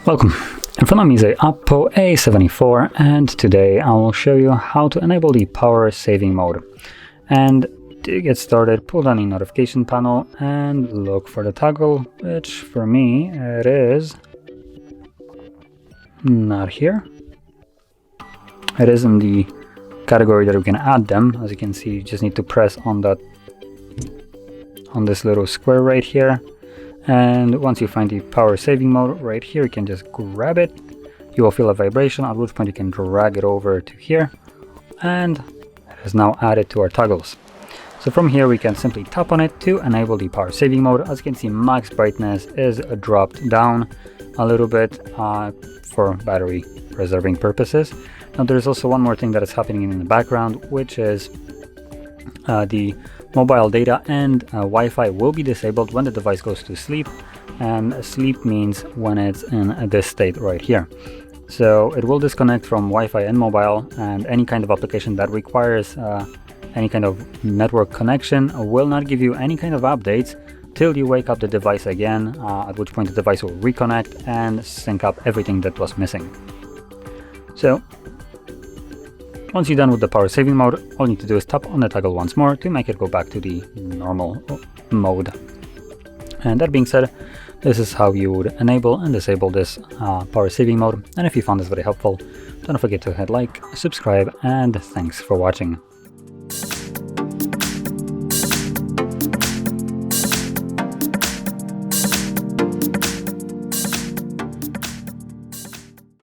Welcome. In front of me is a OPPO A74, and today I will show you how to enable the power saving mode. And to get started, pull down the notification panel and look for the toggle, which for me it is not here. It is in the category that we can add them. As you can see, you just need to press on this little square right here. And once you find the power saving mode right here, you can just grab it. You will feel a vibration, at which point you can drag it over to here, and it is now added to our toggles. So from here we can simply tap on it to enable the power saving mode. As you can see, max brightness is dropped down a little bit for battery preserving purposes. Now there's also one more thing that is happening in the background, which is the mobile data and Wi-Fi will be disabled when the device goes to sleep, and sleep means when it's in this state right here. So it will disconnect from Wi-Fi and mobile, and any kind of application that requires any kind of network connection will not give you any kind of updates till you wake up the device again, at which point the device will reconnect and sync up everything that was missing. So once you're done with the power saving mode, all you need to do is tap on the toggle once more to make it go back to the normal mode. And that being said, this is how you would enable and disable this power saving mode. And if you found this very helpful, don't forget to hit like, subscribe, and thanks for watching.